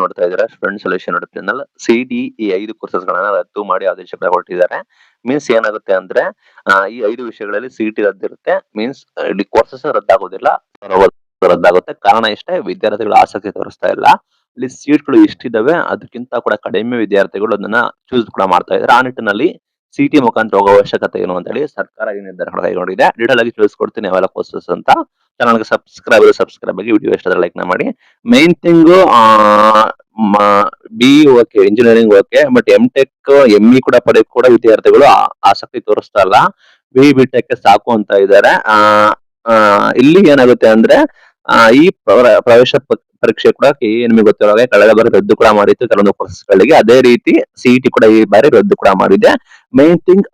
ನೋಡ್ತಾ ಇದ್ದಾರೆ student solution channel. ಸಿಡಿ ಈ 5 ಕೋರ್ಸಸ್ ಗಳನ್ನ ರದ್ದು ಮಾಡಿ ಆದೇಶ ಹೊರಟಿದ್ದಾರೆ. ಮೀನ್ಸ್ ಏನಾಗುತ್ತೆ ಅಂದ್ರೆ ಈ 5 ವಿಷಯಗಳಲ್ಲಿ ಸಿಟಿ ರದ್ದಿರುತ್ತೆ. ಮೀನ್ಸ್ ಇಲ್ಲಿ ಕೋರ್ಸಸ್ ರದ್ದಾಗೋದಿಲ್ಲ, ರದ್ದಾಗುತ್ತೆ. ಕಾರಣ ಇಷ್ಟೇ, ವಿದ್ಯಾರ್ಥಿಗಳು ಆಸಕ್ತಿ ತೋರಿಸ್ತಾ ಇಲ್ಲ. ಇಲ್ಲಿ ಸೀಟ್ಗಳು ಎಷ್ಟಿದಾವೆ ಅದಕ್ಕಿಂತ ಕೂಡ ಕಡಿಮೆ ವಿದ್ಯಾರ್ಥಿಗಳು ಅದನ್ನ ಚೂಸ್ ಕೂಡ ಮಾಡ್ತಾ ಇದ್ದಾರೆ. ಆ ನಿಟ್ಟಿನಲ್ಲಿ ಸಿಟಿ ಮುಖಾಂತರ ಹೋಗೋ ಅವಶ್ಯಕತೆ ಏನು ಅಂತ ಹೇಳಿ ಸರ್ಕಾರ ಈ ನಿರ್ಧಾರ ಕೈಗೊಂಡಿದೆ. ಡೀಟೇಲ್ ಆಗಿ ತಿಳಿಸ್ಕೊಡ್ತೀನಿ ಅವೆಲ್ಲ ಕೋರ್ಸಸ್ ಅಂತ. ಚಾನಲ್ಗೆ ಸಬ್ಸ್ಕ್ರೈಬ್ ಆಗಿ, ವಿಡಿಯೋ ಇಷ್ಟ ಲೈಕ್ ಮಾಡಿ. Main thing B okay, engineering okay, but M tech M E ಕೂಡ ಪಡೆಯಕ್ಕೆ ಕೂಡ ವಿದ್ಯಾರ್ಥಿಗಳು ಆಸಕ್ತಿ ತೋರಿಸ್ತಾ ಇಲ್ಲ. ಬಿ ಟೆಕ್ ಸಾಕು ಅಂತ ಇದ್ದಾರೆ. ಇಲ್ಲಿ ಏನಾಗುತ್ತೆ ಅಂದ್ರೆ ಈ ಪ್ರವೇಶ ಪರೀಕ್ಷೆ ಕೂಡ ನಿಮಗೆ ಗೊತ್ತಿರೋ ಹಾಗೆ ಕಳೆದ ಬಾರಿ ರದ್ದು ಕೂಡ ಮಾಡಿತ್ತು ಕೆಲವೊಂದು ಕೋರ್ಸಸ್ ಗಳಿಗೆ. ಅದೇ ರೀತಿ ಸಿಇಟಿ ಕೂಡ ಈ ಬಾರಿ ರದ್ದು ಕೂಡ ಮಾಡಿದೆ. ಮೈನ್ ಥಿಂಗ್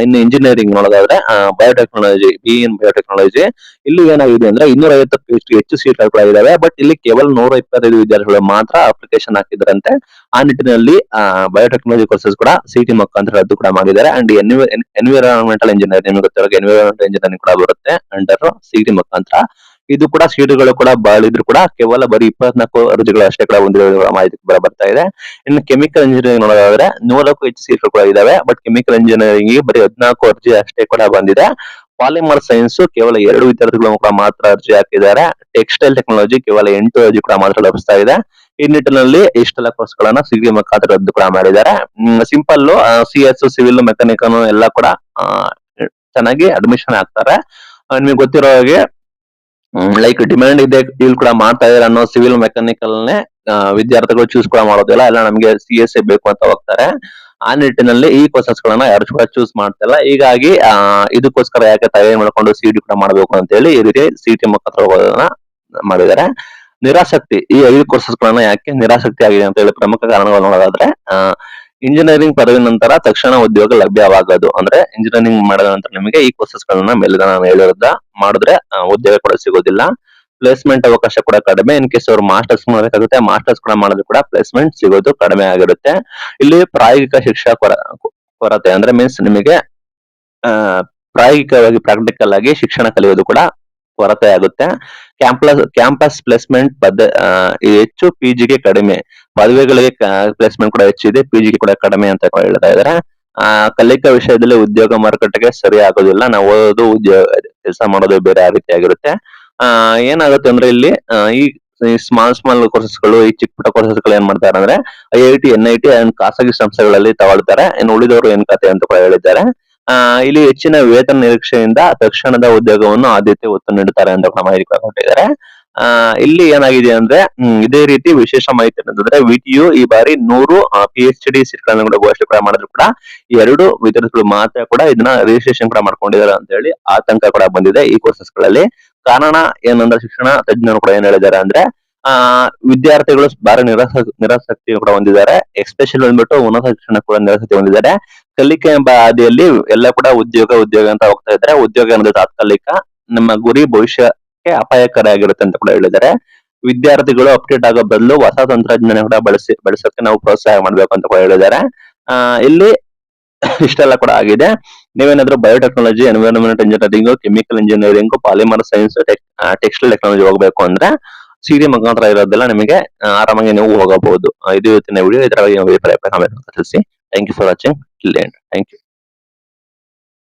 ಇನ್ನು ಇಂಜಿನಿಯರಿಂಗ್ ನೋಡೋದಾದ್ರೆ ಬಯೋಟೆಕ್ನಾಲಜಿ, ಬಿ ಇನ್ ಬಯೋಟೆಕ್ನಾಲಜಿ, ಇಲ್ಲಿ ಏನಾಗಿದೆ ಅಂದ್ರೆ 250ಕ್ಕೂ ಹೆಚ್ಚು ಸೀಟ್ಗಳು ಕೂಡ ಇದಾವೆ. ಬಟ್ ಇಲ್ಲಿ ಕೇವಲ 125 ವಿದ್ಯಾರ್ಥಿಗಳು ಮಾತ್ರ ಅಪ್ಲಿಕೇಶನ್ ಹಾಕಿದ್ರಂತೆ. ಆ ನಿಟ್ಟಿನಲ್ಲಿ ಬಯೋಟೆಕ್ನಾಲಜಿ ಕೋರ್ಸಸ್ ಕೂಡ ಸಿಟಿ ಮುಖಾಂತರ ರದ್ದು ಕೂಡ ಮಾಡಿದ್ದಾರೆ. ಅಂಡ್ ಎನ್ವಿರಾನ್ಮೆಂಟಲ್ ಇಂಜಿನಿಯರಿಂಗ್, ನಿಮಗೆ ಗೊತ್ತಿರೋ ಎನ್ವಿರಾನ್ಮೆಂಟಲ್ ಇಂಜಿನಿಯರಿಂಗ್ ಕೂಡ ಬರುತ್ತೆ ಅಂಡರ್ ಸಿಟಿ ಮುಖಾಂತರ. ಇದು ಕೂಡ ಸೀಟುಗಳು ಕೂಡ ಬಾಳಿದ್ರು ಕೂಡ ಕೇವಲ ಬರೀ 24 ಅರ್ಜಿಗಳು ಅಷ್ಟೇ ಕೂಡ ಹೊಂದಿರುವ ಮಾಹಿತಿ ಬರ್ತಾ ಇದೆ. ಇನ್ನು ಕೆಮಿಕಲ್ ಇಂಜಿನಿಯರಿಂಗ್ ನೋಡೋದಾದ್ರೆ 100ಕ್ಕೂ ಹೆಚ್ಚು ಸೀಟ್ಗಳು ಕೂಡ ಇದಾವೆ. ಬಟ್ ಕೆಮಿಕಲ್ ಇಂಜಿನಿಯರಿಂಗ್ ಬರೀ 14 ಅರ್ಜಿ ಅಷ್ಟೇ ಕೂಡ ಬಂದಿದೆ. ಪಾಲಿಮರ್ ಸೈನ್ಸ್ ಕೇವಲ 2 ವಿದ್ಯಾರ್ಥಿಗಳು ಕೂಡ ಮಾತ್ರ ಅರ್ಜಿ ಹಾಕಿದ್ದಾರೆ. ಟೆಕ್ಸ್ಟೈಲ್ ಟೆಕ್ನಾಲಜಿ ಕೇವಲ 8 ಅರ್ಜಿ ಕೂಡ ಮಾತ್ರ ಲಭಿಸ್ತಾ ಇದೆ. ಈ ನಿಟ್ಟಿನಲ್ಲಿ ಇಷ್ಟೆಲ್ಲ ಕೋರ್ಸ್ ಗಳನ್ನ ಸಿಟಿ ಮುಖಾಂತರ ರದ್ದು ಕೂಡ ಮಾಡಿದ್ದಾರೆ. ಸಿಂಪಲ್ CS, ಸಿವಿಲ್, ಮೆಕ್ಯಾನಿಕಲ್ ಎಲ್ಲ ಕೂಡ ಚೆನ್ನಾಗಿ ಅಡ್ಮಿಷನ್ ಆಗ್ತಾರೆ. ನಿಮಗೆ ಗೊತ್ತಿರೋ ಹಾಗೆ ಲೈಕ್ ಡಿಮ್ಯಾಂಡ್ ಇದೆ, ಇಲ್ಲಿ ಕೂಡ ಮಾಡ್ತಾ ಇದಾರೆ ಅನ್ನೋ ಸಿವಿಲ್ ಮೆಕ್ಯಾನಿಕಲ್ ನೇ ವಿದ್ಯಾರ್ಥಿಗಳು ಚೂಸ್ ಕೂಡ ಮಾಡೋದಿಲ್ಲ. ಎಲ್ಲ ನಮಗೆ CS ಬೇಕು ಅಂತ ಹೋಗ್ತಾರೆ. ಆ ನಿಟ್ಟಿನಲ್ಲಿ ಈ ಕೋರ್ಸಸ್ ಗಳನ್ನ ಯಾರು ಕೂಡ ಚೂಸ್ ಮಾಡ್ತಾ ಇಲ್ಲ. ಹೀಗಾಗಿ ಇದಕ್ಕೋಸ್ಕರ ಯಾಕೆ ತಯಾರಿ ಮಾಡ್ಕೊಂಡು ಸಿಟಿ ಕೂಡ ಮಾಡಬೇಕು ಅಂತ ಹೇಳಿ ಈ ರೀತಿ ಸಿಟಿ ಮುಖಾಂತರ ಹೋಗೋದನ್ನ ಮಾಡಿದ್ದಾರೆ. ನಿರಾಸಕ್ತಿ, ಈ 5 ಕೋರ್ಸಸ್ ಗಳನ್ನ ಯಾಕೆ ನಿರಾಸಕ್ತಿ ಆಗಿದೆ ಅಂತ ಹೇಳಿ ಪ್ರಮುಖ ಕಾರಣಗಳು ನೋಡೋದಾದ್ರೆ ಇಂಜಿನಿಯರಿಂಗ್ ಪದವಿ ನಂತರ ತಕ್ಷಣ ಉದ್ಯೋಗ ಲಭ್ಯವಾಗೋದು. ಅಂದ್ರೆ ಇಂಜಿನಿಯರಿಂಗ್ ಮಾಡಿದ ನಂತರ ನಿಮಗೆ ಈ ಕೋರ್ಸಸ್ ಗಳನ್ನ ಮೇಲೆ ನಾನು ಹೇಳಿರೋದ ಮಾಡಿದ್ರೆ ಉದ್ಯೋಗ ಕೂಡ ಸಿಗೋದಿಲ್ಲ. ಪ್ಲೇಸ್ಮೆಂಟ್ ಅವಕಾಶ ಕೂಡ ಕಡಿಮೆ. ಇನ್ ಕೇಸ್ ಅವ್ರು ಮಾಸ್ಟರ್ಸ್ ಮಾಡಬೇಕಾಗುತ್ತೆ, ಮಾಸ್ಟರ್ಸ್ ಕೂಡ ಮಾಡಿದ್ರು ಕೂಡ ಪ್ಲೇಸ್ಮೆಂಟ್ ಸಿಗೋದು ಕಡಿಮೆ ಆಗಿರುತ್ತೆ. ಇಲ್ಲಿ ಪ್ರಾಯೋಗಿಕ ಶಿಕ್ಷಾ ಕೊರತೆ, ಅಂದ್ರೆ ಮೀನ್ಸ್ ನಿಮಗೆ ಪ್ರಾಯೋಗಿಕವಾಗಿ ಪ್ರಾಕ್ಟಿಕಲ್ ಆಗಿ ಶಿಕ್ಷಣ ಕಲಿಯೋದು ಕೂಡ ಕೊರತೆ ಆಗುತ್ತೆ. ಕ್ಯಾಂಪಸ್ ಪ್ಲೇಸ್ಮೆಂಟ್ ಹೆಚ್ಚು, ಪಿಜಿಗೆ ಕಡಿಮೆ. ಪದವಿಗಳಿಗೆ ಪ್ಲೇಸ್ಮೆಂಟ್ ಕೂಡ ಹೆಚ್ಚಿದೆ, ಪಿಜಿಗೆ ಕೂಡ ಕಡಿಮೆ ಅಂತ ಹೇಳ್ತಾ ಇದಾರೆ. ಕಲಿಕಾ ವಿಷಯದಲ್ಲಿ ಉದ್ಯೋಗ ಮಾರುಕಟ್ಟೆಗೆ ಸರಿ ಆಗೋದಿಲ್ಲ. ನಾವು ಓದೋದು, ಉದ್ಯೋಗ ಕೆಲಸ ಮಾಡೋದು ಬೇರೆ ರೀತಿ ಆಗಿರುತ್ತೆ. ಏನಾಗುತ್ತೆ ಅಂದ್ರೆ ಇಲ್ಲಿ ಈ ಸ್ಮಾಲ್ ಕೋರ್ಸಸ್ ಗಳು, ಈ ಚಿಕ್ಕ ಪುಟ್ಟ ಕೋರ್ಸಸ್ ಗಳು ಏನ್ ಮಾಡ್ತಾರೆ ಅಂದ್ರೆ IIT, NIT ಅಂಡ್ ಖಾಸಗಿ ಸಂಸ್ಥೆಗಳಲ್ಲಿ ತಗೊಳ್ತಾರೆ. ಇನ್ನು ಉಳಿದವರು ಏನ್ ಕತೆ ಅಂತ ಕೂಡ ಹೇಳಿದ್ದಾರೆ. ಇಲ್ಲಿ ಹೆಚ್ಚಿನ ವೇತನ ನಿರೀಕ್ಷೆಯಿಂದ ತಕ್ಷಣದ ಉದ್ಯೋಗವನ್ನು ಆದ್ಯತೆ ಒತ್ತು ನೀಡುತ್ತಾರೆ ಅಂತ ಕೂಡ ಮಾಹಿತಿ ಕೊಟ್ಟಿದ್ದಾರೆ. ಇಲ್ಲಿ ಏನಾಗಿದೆ ಅಂದ್ರೆ ಇದೇ ರೀತಿ ವಿಶೇಷ ಮಾಹಿತಿ ಅಂತಂದ್ರೆ VTU ಈ ಬಾರಿ 100 PhD ಸೀಟ್ ಗಳನ್ನ ಕೂಡ ಘೋಷಣೆ ಕೂಡ ಮಾಡಿದ್ರು ಕೂಡ 2 ವಿದ್ಯಾರ್ಥಿಗಳು ಮಾತ್ರ ಕೂಡ ಇದನ್ನ ರಿಜಿಸ್ಟ್ರೇಷನ್ ಕೂಡ ಮಾಡ್ಕೊಂಡಿದ್ದಾರೆ ಅಂತ ಹೇಳಿ ಆತಂಕ ಕೂಡ ಬಂದಿದೆ ಈ ಕೋರ್ಸಸ್ ಗಳಲ್ಲಿ. ಕಾರಣ ಏನಂದ್ರೆ ಶಿಕ್ಷಣ ತಜ್ಞರು ಕೂಡ ಏನ್ ಹೇಳಿದ್ದಾರೆ ಅಂದ್ರೆ ವಿದ್ಯಾರ್ಥಿಗಳು ಬಾರಿ ನಿರಾಸಕ್ತಿ ಕೂಡ ಹೊಂದಿದ್ದಾರೆ. ಎಸ್ಪೆಷಲಿ ಬಂದ್ಬಿಟ್ಟು ಉನ್ನತ ಶಿಕ್ಷಣ ಕೂಡ ನಿರಾಸಕ್ತಿ ಹೊಂದಿದ್ದಾರೆ. ಕಲಿಕೆ ಎಂಬ ಹಾದಿಯಲ್ಲಿ ಎಲ್ಲ ಕೂಡ ಉದ್ಯೋಗ ಅಂತ ಹೋಗ್ತಾ ಇದ್ದಾರೆ. ಉದ್ಯೋಗ ಅನ್ನೋದು ತಾತ್ಕಾಲಿಕ, ನಮ್ಮ ಗುರಿ ಭವಿಷ್ಯಕ್ಕೆ ಅಪಾಯಕಾರಿ ಆಗಿರುತ್ತೆ ಅಂತ ಕೂಡ ಹೇಳಿದ್ದಾರೆ. ವಿದ್ಯಾರ್ಥಿಗಳು ಅಪ್ಡೇಟ್ ಆಗೋ ಬದಲು ಹೊಸ ತಂತ್ರಜ್ಞಾನ ಕೂಡ ಬಳಸೋಕೆ ನಾವು ಪ್ರೋತ್ಸಾಹ ಮಾಡ್ಬೇಕು ಅಂತ ಕೂಡ ಹೇಳಿದ್ದಾರೆ. ಇಲ್ಲಿ ಇಷ್ಟೆಲ್ಲ ಕೂಡ ಆಗಿದೆ. ನೀವೇನಾದ್ರೂ biotechnology, environment engineering, chemical engineering, polymer science, textile technology ಹೋಗ್ಬೇಕು ಅಂದ್ರೆ ಸಿಡಿ ಮುಖಾಂತರ ಇರೋದೆಲ್ಲ ನಿಮಗೆ ಆರಾಮಾಗಿ ನೀವು ಹೋಗಬಹುದು. ಇದು ಇವತ್ತಿನ ವಿಡಿಯೋ. ಇದರ ಬಗ್ಗೆ ತಿಳಿಸಿ. Thank you for watching till end. Thank you.